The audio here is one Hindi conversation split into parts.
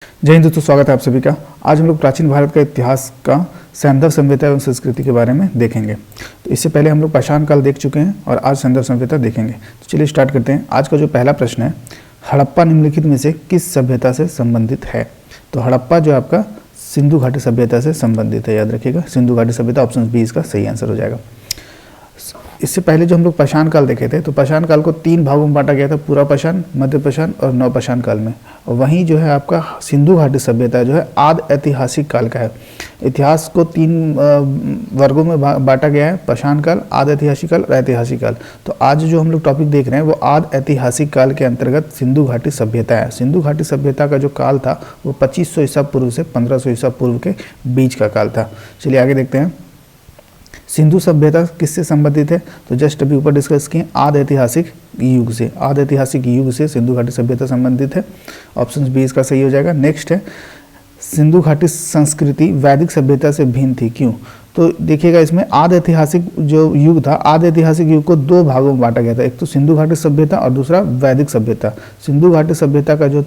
जय हिंद दोस्तों, स्वागत है आप सभी का। आज हम लोग प्राचीन भारत का इतिहास का सैंधव सभ्यता एवं संस्कृति के बारे में देखेंगे। तो इससे पहले हम लोग पाषाण काल देख चुके हैं और आज सैंधव सभ्यता देखेंगे। तो चलिए स्टार्ट करते हैं। आज का जो पहला प्रश्न है, हड़प्पा निम्नलिखित में से किस सभ्यता से संबंधित है? तो हड़प्पा जो आपका सिंधु घाटी सभ्यता से संबंधित है, याद रखिएगा। सिंधु घाटी सभ्यता ऑप्शन बी इसका सही आंसर हो जाएगा। इससे पहले जो हम लोग पाषाण काल देखे थे, तो पाषाण काल को 3 भागों में बांटा गया था, पूरा पाषाण, मध्य पाषाण और नवपाषाण काल में। और वहीं जो है आपका सिंधु घाटी सभ्यता जो है आद ऐतिहासिक काल का है। इतिहास को 3 वर्गों में बांटा गया है, पाषाण काल, आद ऐतिहासिक काल और ऐतिहासिक काल। तो आज जो हम लोग टॉपिक देख रहे हैं वो आद ऐतिहासिक काल के अंतर्गत सिंधु घाटी सभ्यता है। सिंधु घाटी सभ्यता का जो काल था वो 2500 ईसा पूर्व से 1500 ईसा पूर्व के बीच का काल था। चलिए आगे देखते हैं। सिंधु सभ्यता किससे संबंधित है? तो जस्ट अभी ऊपर डिस्कस किए, आद ऐतिहासिक युग से। आद ऐतिहासिक युग से सिंधु घाटी सभ्यता संबंधित है। ऑप्शन बी इसका सही हो जाएगा। नेक्स्ट है, सिंधु घाटी संस्कृति वैदिक सभ्यता से भिन्न थी, क्यों? तो देखिएगा, इसमें आद ऐतिहासिक जो युग था, आद ऐतिहासिक युग को 2 भागों में बांटा गया था। एक तो सिंधु घाटी सभ्यता और दूसरा वैदिक सभ्यता। सिंधु घाटी सभ्यता का जो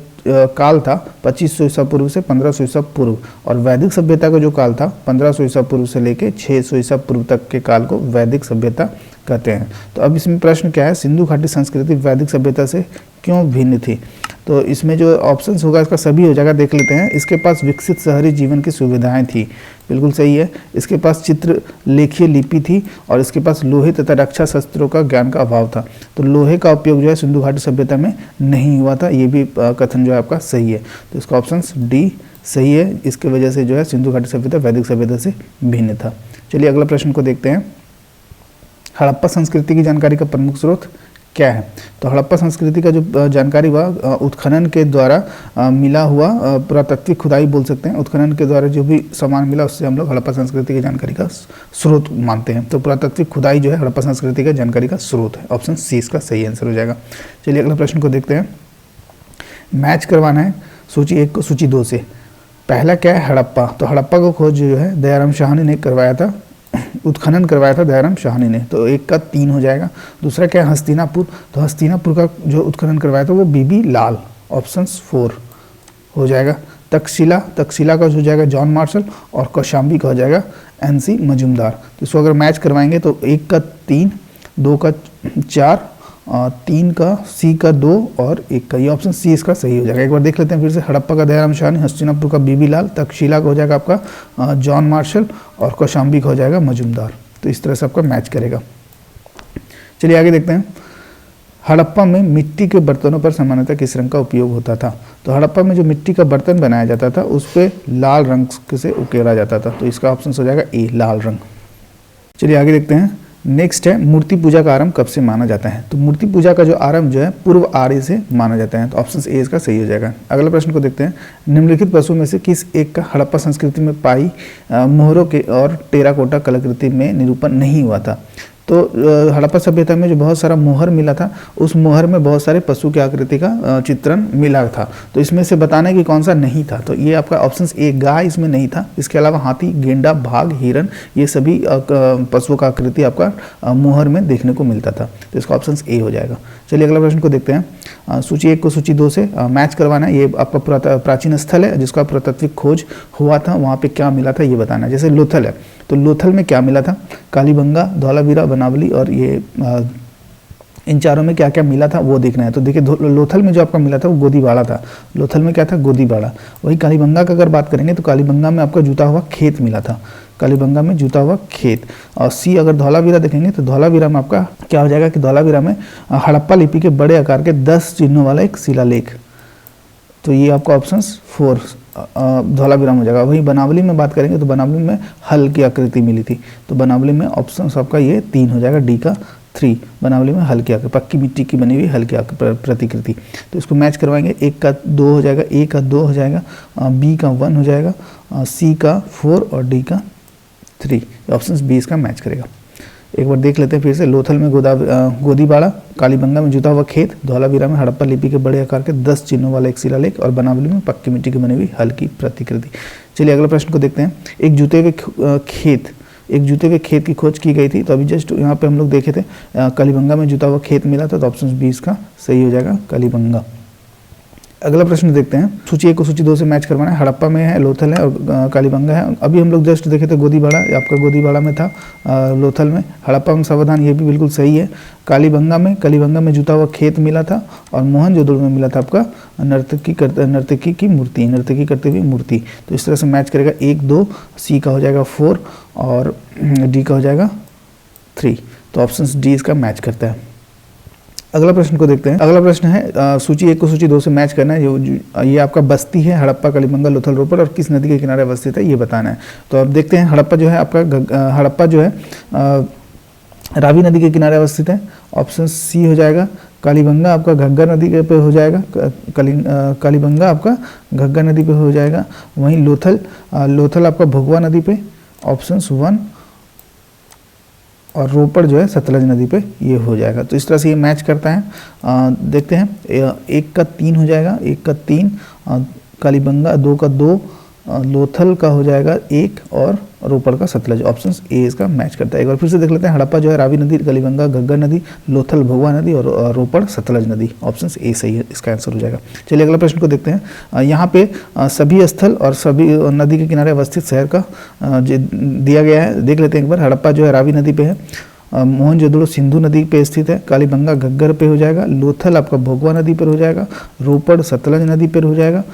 काल था 2500 ईसा पूर्व से 1500 ईसा पूर्व, और वैदिक सभ्यता का जो काल था 1500 ईसा पूर्व से लेके 600 ईसा पूर्व तक के काल को वैदिक सभ्यता कहते हैं। तो अब इसमें प्रश्न क्या है, सिंधु घाटी संस्कृति वैदिक सभ्यता से क्यों भिन्न थी? तो इसमें जो ऑप्शंस होगा इसका सभी हो जाएगा, देख लेते हैं। इसके पास विकसित शहरी जीवन की सुविधाएं थी, बिल्कुल सही है। इसके पास चित्र लेखीय लिपि थी और इसके पास लोहे तथा रक्षा शस्त्रों का ज्ञान का अभाव था। तो लोहे का उपयोग जो है सिंधु घाटी सभ्यता में नहीं हुआ था, ये भी कथन जो है आपका सही है। तो इसका ऑप्शन डी सही है। इसके वजह से जो है सिंधु घाटी सभ्यता वैदिक सभ्यता से भिन्न था। चलिए अगला प्रश्न को देखते हैं। हड़प्पा संस्कृति की जानकारी का प्रमुख स्रोत क्या है? तो हड़प्पा संस्कृति का जो जानकारी हुआ उत्खनन के द्वारा मिला हुआ पुरातात्विक खुदाई बोल सकते हैं। उत्खनन के द्वारा जो भी सामान मिला उससे हम लोग हड़प्पा संस्कृति की जानकारी का स्रोत मानते हैं। तो पुरातात्विक खुदाई जो है हड़प्पा संस्कृति का जानकारी का स्रोत है। ऑप्शन सी इसका सही आंसर हो जाएगा। चलिए अगला प्रश्न को देखते हैं। मैच करवाना है सूची 1 को सूची 2 से। पहला क्या है, हड़प्पा। तो हड़प्पा को खोज जो है दयाराम शाहनी ने करवाया था, उत्खनन करवाया था दयाराम शाहनी ने। तो 1 का 3 हो जाएगा। दूसरा क्या है, हस्तिनापुर। तो हस्तिनापुर का जो उत्खनन करवाया था वो बीबी लाल, ऑप्शन 4 हो जाएगा। तक्षशिला, तक्षशिला का हो जाएगा जॉन मार्शल और कौशाम्बी का हो जाएगा NC मजुमदार। तो इसको अगर मैच करवाएंगे तो 1 का 3, 2 का 4, 3 का, C का 2 और 1 का, ये ऑप्शन सी इसका सही हो जाएगा। एक बार देख लेते हैं फिर से। हड़प्पा का दयाराम शाहनी, हस्तिनापुर का बीबी लाल, तक्षशिला का हो जाएगा आपका जॉन मार्शल और कौशाम्बी का हो जाएगा मजुमदार। तो इस तरह से आपका मैच करेगा। चलिए आगे देखते हैं। हड़प्पा में मिट्टी के बर्तनों पर सामान्यतः किस रंग का उपयोग होता था? तो हड़प्पा में जो मिट्टी का बर्तन बनाया जाता था उस पर लाल रंग से उकेरा जाता था। तो इसका ऑप्शन हो जाएगा ए, लाल रंग। चलिए आगे देखते हैं। नेक्स्ट है, मूर्ति पूजा का आरंभ कब से माना जाता है? तो मूर्ति पूजा का जो आरंभ जो है पूर्व आर्य से माना जाता है। तो ऑप्शन ए इसका सही हो जाएगा। अगला प्रश्न को देखते हैं। निम्नलिखित वस्तुओं में से किस एक का हड़प्पा संस्कृति में पाई मोहरों के और टेराकोटा कलाकृति में निरूपण नहीं हुआ था? तो हड़प्पा सभ्यता में जो बहुत सारा मोहर मिला था, उस मोहर में बहुत सारे पशु की आकृति का चित्रण मिला था। तो इसमें से बताना है कि कौन सा नहीं था। तो ये आपका ऑप्शन ए, गाय इसमें नहीं था। इसके अलावा हाथी, गेंडा, बाघ, हिरन, ये सभी पशुओं का आकृति आपका मोहर में देखने को मिलता था। तो इसका ऑप्शन ए हो जाएगा। चलिए अगला प्रश्न को देखते हैं। सूची 1 को सूची 2 से मैच करवाना है। ये आपका प्राचीन स्थल है जिसका पुरातात्विक खोज हुआ था, वहाँ पे क्या मिला था ये बताना है। जैसे लोथल है, तो लोथल में क्या मिला था? कालीबंगा, धौलावीरा, बनावली और ये इन चारों में क्या क्या मिला था वो देखना है। तो देखिए, लोथल में जो आपका मिला था वो गोदीबाड़ा था। लोथल में क्या था? गोदीबाड़ा। वही कालीबंगा का अगर बात करेंगे तो कालीबंगा में आपका जुता हुआ खेत मिला था। कालीबंगा में जुता हुआ खेत। और सी अगर धौलावीरा देखेंगे तो धौलावीरा में आपका क्या हो जाएगा कि धौलावीरा में हड़प्पा लिपि के बड़े आकार के 10 चिन्हों वाला एक शिलालेख। तो ये आपका ऑप्शन 4 धौलावीरा में हो जाएगा। वही बनावली में बात करेंगे तो बनावली में हल की आकृति मिली थी। तो बनावली में ऑप्शन आपका ये 3 हो जाएगा, डी का 3। बनावली में हल की आकृति, पक्की मिट्टी की बनी हुई हल की प्रतिकृति। तो इसको मैच करवाएंगे। 1 का 2 हो जाएगा, ए का 2 हो जाएगा, बी का 1 हो जाएगा, सी का 4 और डी का 3। ऑप्शन बी इसका मैच करेगा। एक बार देख लेते हैं फिर से। लोथल में गोदीबाड़ा, कालीबंगा में जुता हुआ खेत, धौलावीरा में हड़प्पा लिपि के बड़े आकार के 10 चिन्हों वाला एक शिलालेख और बनावली में पक्की मिट्टी की बनी हुई हल की प्रतिकृति। चलिए अगला प्रश्न को देखते हैं। एक जुते हुए खेत की खोज की गई थी। तो अभी जस्ट यहाँ पे हम लोग देखे थे कालीबंगा में जुता हुआ खेत मिला था। तो ऑप्शन बी इसका सही हो जाएगा, कालीबंगा। अगला प्रश्न देखते हैं। सूची 1 को सूची 2 से मैच करवाना है। हड़प्पा में है, लोथल है और कालीबंगा है। अभी हम लोग जस्ट देखे थे गोदीबाड़ा, आपका गोदीबाड़ा में था, लोथल में। हड़प्पा में सावधान, ये भी बिल्कुल सही है। कलीबंगा में जुता हुआ खेत मिला था और मोहनजोदड़ो में मिला था आपका नर्तकी करते हुए मूर्ति। तो इस तरह से मैच करेगा 1 2, सी का हो जाएगा 4 और डी का हो जाएगा 3। तो ऑप्शन डी इसका मैच करता है। अगला प्रश्न को देखते हैं। अगला प्रश्न है सूची 1 को सूची 2 से मैच करना है। ये आपका बस्ती है, हड़प्पा, कलीबंगा, लोथल, रोपड़ और किस नदी के किनारे अवस्थित है ये बताना है। तो अब देखते हैं। हड़प्पा जो है आपका हड़प्पा जो है रावी नदी के किनारे अवस्थित है, ऑप्शन सी हो जाएगा। कालीबंगा आपका घग्गर नदी के पे हो जाएगा, कालीबंगा आपका घग्गर नदी पे हो जाएगा। वहीं लोथल आपका भगवा नदी पे, ऑप्शन 1। और रोपड़ जो है सतलज नदी पे ये हो जाएगा। तो इस तरह से ये मैच करता है। देखते हैं 1 का 3 हो जाएगा, 1 का 3, कालीबंगा 2 का 2, लोथल का हो जाएगा 1 और रोपड़ का सतलज। ऑप्शन ए इसका मैच करता है। एक बार फिर से देख लेते हैं। हड़प्पा जो है रावी नदी, कलीबंगा घग्गर नदी, लोथल भगवा नदी और रोपड़ सतलज नदी। ऑप्शन ए सही है, इसका आंसर हो जाएगा। चलिए अगला प्रश्न को देखते हैं। यहाँ पे सभी स्थल और सभी नदी के किनारे अवस्थित शहर का दिया गया है, देख लेते हैं एक बार। हड़प्पा जो है रावी नदी पे है, मोहनजोदड़ो सिंधु नदी पे स्थित है, कालीबंगा घग्गर पे हो जाएगा, लोथल आपका भोगवा नदी पर हो जाएगा, रोपड़ सतलज नदी पर हो जाएगा,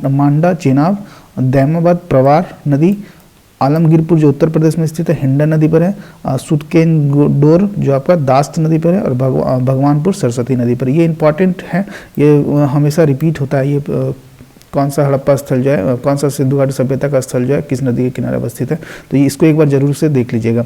मांडा चेनाब, दैमाबाद प्रवार नदी, आलमगीरपुर जो उत्तर प्रदेश में स्थित है हिंडा नदी पर है, सुतकेनडोर जो आपका दास्त नदी पर है और भगवानपुर सरस्वती नदी पर। ये इंपॉर्टेंट है, ये हमेशा रिपीट होता है। ये कौन सा हड़प्पा स्थल जो है, कौन सा सिंधु घाटी सभ्यता का स्थल जो है किस नदी के किनारे अवस्थित है, तो ये इसको एक बार जरूर से देख लीजिएगा।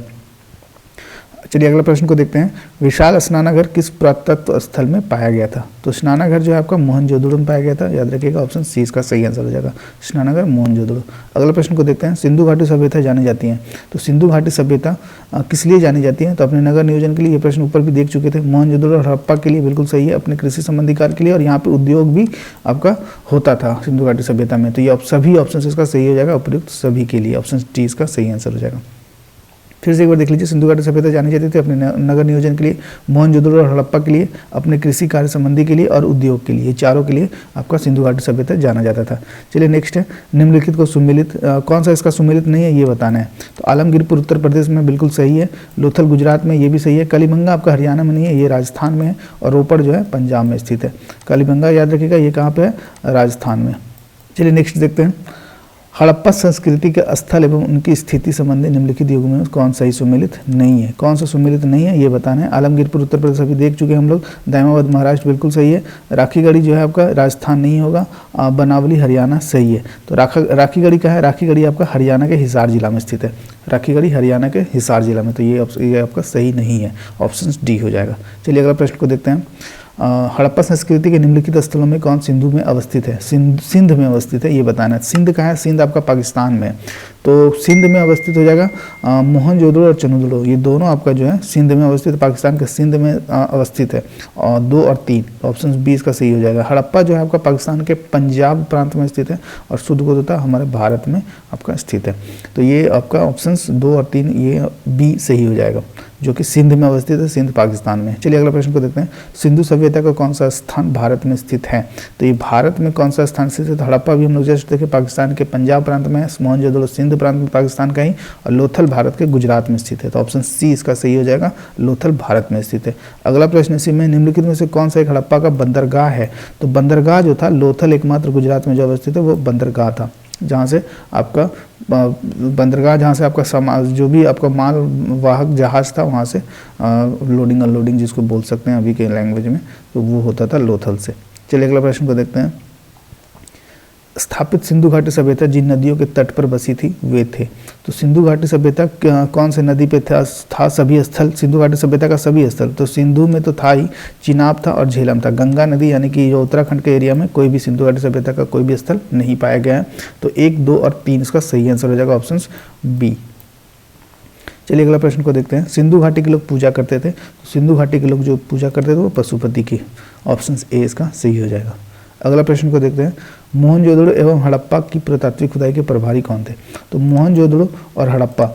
चलिए अगला प्रश्न को देखते हैं। विशाल स्नानागार किस पुरातत्व स्थल में पाया गया था? तो स्नानागार जो है आपका मोहनजोदड़ो में पाया गया था, याद रखिएगा। ऑप्शन सी इसका सही आंसर हो जाएगा, स्नानागार मोहनजोदड़ो। अगला प्रश्न को देखते हैं। सिंधु घाटी सभ्यता जानी जाती है, तो सिंधु घाटी सभ्यता किस लिए जानी जाती है? तो अपने नगर नियोजन के लिए, ये प्रश्न ऊपर भी देख चुके थे। मोहनजोदड़ो और हड़प्पा के लिए बिल्कुल सही है, अपने कृषि संबंधी कार्य के लिए, और यहाँ पे उद्योग भी आपका होता था सिंधु घाटी सभ्यता में। तो ये सभी ऑप्शन इसका सही हो जाएगा, उपयुक्त सभी के लिए। ऑप्शन डी इसका सही आंसर हो जाएगा। फिर से एक बार देख लीजिए। सिंधु घाटी सभ्यता जानी जाती थी अपने नगर नियोजन के लिए, मोहनजोदड़ो और हड़प्पा के लिए, अपने कृषि कार्य संबंधी के लिए और उद्योग के लिए, चारों के लिए आपका सिंधु घाटी सभ्यता जाना जाता था। चलिए नेक्स्ट है। निम्नलिखित को सुमेलित, कौन सा इसका सुमेलित नहीं है ये बताना है। तो आलमगीरपुर उत्तर प्रदेश में बिल्कुल सही है, लोथल गुजरात में ये भी सही है, कलीबंगा आपका हरियाणा में नहीं है, ये राजस्थान में है, और रोपड़ जो है पंजाब में स्थित है। कलीबंगा याद रखिएगा ये कहाँ पे है, राजस्थान में। चलिए नेक्स्ट देखते हैं। हड़प्पा संस्कृति के स्थल एवं उनकी स्थिति संबंधी निम्नलिखित युग में कौन सा ही सुमेलित नहीं है? कौन सा सुमेलित नहीं है ये बताना है। आलमगीरपुर उत्तर प्रदेश अभी देख चुके हैं हम लोग, दैमाबाद महाराष्ट्र बिल्कुल सही है, राखीगढ़ी जो है आपका राजस्थान नहीं होगा, बनावली हरियाणा सही है। तो राखीगढ़ी का है, राखीगढ़ी आपका हरियाणा के हिसार जिला में स्थित है, राखीगढ़ी हरियाणा के हिसार जिला में। तो ये आपका सही नहीं है, ऑप्शन डी हो जाएगा। चलिए अगला प्रश्न को देखते हैं। हड़प्पा संस्कृति के निम्नलिखित स्थलों में कौन सिंधु में अवस्थित है? सिंध में अवस्थित है ये बताना है। सिंध कहाँ है? सिंध आपका पाकिस्तान में है, तो सिंध में अवस्थित हो जाएगा। मोहनजोदड़ो और चनुदड़ो ये दोनों आपका जो है सिंध में अवस्थित है, पाकिस्तान के सिंध में अवस्थित है। और 2 और 3 ऑप्शन बी इसका सही हो जाएगा। हड़प्पा जो है आपका पाकिस्तान के पंजाब प्रांत में स्थित है और सुदगोदता हमारे भारत में आपका स्थित है। तो ये आपका ऑप्शन 2 और 3 ये बी सही हो जाएगा, जो कि सिंध में अवस्थित है, सिंध पाकिस्तान में। चलिए अगला प्रश्न को देखते हैं। सिंधु सभ्यता का कौन सा स्थान भारत में स्थित है? तो ये भारत में कौन सा स्थान स्थित है? तो हड़प्पा भी हम लोग जस्ट देखे पाकिस्तान के पंजाब प्रांत में है, मोहनजोदड़ो सिंध प्रांत में पाकिस्तान का ही, और लोथल भारत के गुजरात में स्थित है। तो ऑप्शन सी इसका सही हो जाएगा, लोथल भारत में स्थित है। अगला प्रश्न इसी में निम्नलिखित में से कौन सा एक हड़प्पा का बंदरगाह है? तो बंदरगाह जो था लोथल एकमात्र गुजरात में जो अवस्थित है वो बंदरगाह था, जहाँ से आपका बंदरगाह, जहाँ से आपका जो भी आपका माल वाहक जहाज था वहाँ से लोडिंग अनलोडिंग जिसको बोल सकते हैं अभी के लैंग्वेज में, तो वो होता था लोथल से। चलिए अगला प्रश्न को देखते हैं। स्थापित सिंधु घाटी सभ्यता जिन नदियों के तट पर बसी थी वे थे। तो सिंधु घाटी सभ्यता कौन से नदी पे था सभी स्थल, सिंधु घाटी सभ्यता का सभी स्थल। तो सिंधु में तो था ही, चिनाब था और झेलम था। गंगा नदी यानी कि जो उत्तराखंड के एरिया में कोई भी सिंधु घाटी सभ्यता का कोई भी स्थल नहीं पाया गया है। तो 1, 2 और 3 इसका सही आंसर हो जाएगा, ऑप्शन बी। चलिए अगला प्रश्न को देखते हैं। सिंधु घाटी के लोग पूजा करते थे, तो सिंधु घाटी के लोग जो पूजा करते थे वो पशुपति की, ऑप्शन ए इसका सही हो जाएगा। अगला प्रश्न को देखते हैं। मोहनजोदड़ो एवं हड़प्पा की पुरातात्विक खुदाई के प्रभारी कौन थे? तो मोहनजोदड़ो और हड़प्पा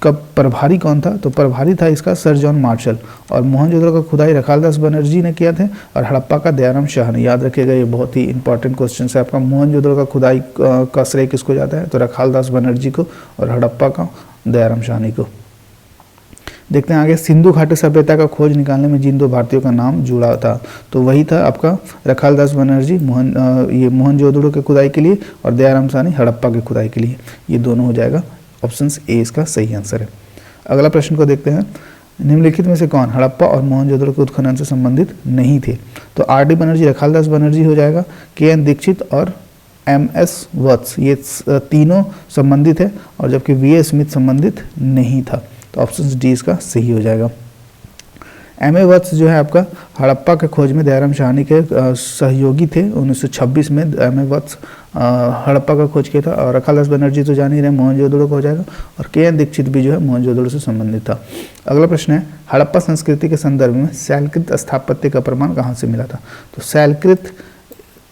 का प्रभारी कौन था? तो प्रभारी था इसका सर जॉन मार्शल। और मोहनजोदड़ो का खुदाई रखालदास बनर्जी ने किया थे और हड़प्पा का दयाराम शाह ने। याद रखिएगा, ये बहुत ही इंपॉर्टेंट क्वेश्चन है आपका। मोहनजोदड़ो का खुदाई का श्रेय किसको जाता है? तो रखालदास बनर्जी को, और हड़प्पा का दयाराम शाह को। देखते हैं आगे, सिंधु घाटी सभ्यता का खोज निकालने में जिन दो भारतीयों का नाम जुड़ा था, तो वही था आपका रखालदास बनर्जी ये मोहनजोदड़ो के खुदाई के लिए, और दयाराम साहनी हड़प्पा के खुदाई के लिए। ये दोनों हो जाएगा, ऑप्शन ए इसका सही आंसर है। अगला प्रश्न को देखते हैं, निम्नलिखित में से कौन हड़प्पा और मोहनजोदड़ो के उत्खनन से संबंधित नहीं थे? तो आर.डी. बनर्जी, रखालदास बनर्जी हो जाएगा, के.एन. दीक्षित और एम.एस. वत्स, ये तीनों संबंधित है, और जबकि वी.ए. स्मिथ संबंधित नहीं था। तो ऑप्शन डी इसका सही हो जाएगा। एम.ए. वत्स जो है आपका हड़प्पा के खोज में दयाराम शाहनी के सहयोगी थे। 1926 में एम.ए. वत्स हड़प्पा का खोज किया था। और रखालदास बनर्जी तो जान ही रहे, मोहनजोदड़ो का हो जाएगा, और के.एन. दीक्षित भी जो है मोहनजोदड़ो से संबंधित था। अगला प्रश्न है, हड़प्पा संस्कृति के संदर्भ में शैलकृत स्थापत्य का प्रमाण कहाँ से मिला था? तो शैलकृत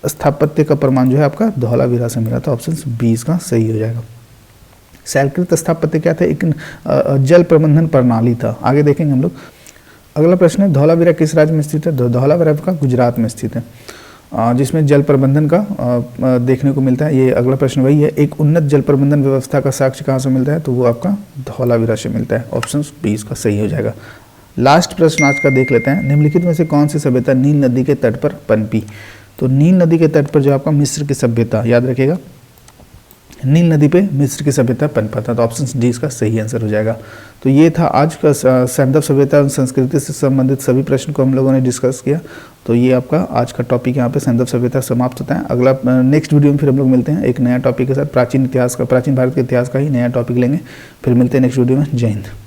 स्थापत्य का प्रमाण जो है आपका धौलावीरा से मिला था। ऑप्शन बी इसका सही हो जाएगा। शैलकृत स्थापत्य क्या था? एक जल प्रबंधन प्रणाली था। आगे देखेंगे हम लोग। अगला प्रश्न है, धौलावीरा किस राज्य में स्थित है? धौलावीरा का गुजरात में स्थित है, जिसमें जल प्रबंधन का देखने को मिलता है। ये अगला प्रश्न वही है, एक उन्नत जल प्रबंधन व्यवस्था का साक्ष्य कहाँ से मिलता है? तो वो आपका धौलावीरा से मिलता है। ऑप्शन बी इसका सही हो जाएगा। लास्ट प्रश्न आज का देख लेते हैं, निम्नलिखित में से कौन सी सभ्यता नील नदी के तट पर पनपी? तो नील नदी के तट पर जो आपका मिस्र की सभ्यता, याद रखिएगा, नील नदी पे मिस्र की सभ्यता पनपा था। तो ऑप्शन डी इसका सही आंसर हो जाएगा। तो ये था आज का सैंधव सभ्यता और संस्कृति से संबंधित सभी प्रश्न को हम लोगों ने डिस्कस किया। तो ये आपका आज का टॉपिक यहाँ पे सैंधव सभ्यता समाप्त होता है। अगला नेक्स्ट वीडियो में फिर हम लोग मिलते हैं एक नया टॉपिक के साथ, प्राचीन भारत के इतिहास का ही नया टॉपिक लेंगे। फिर मिलते हैं नेक्स्ट वीडियो में। जय हिंद।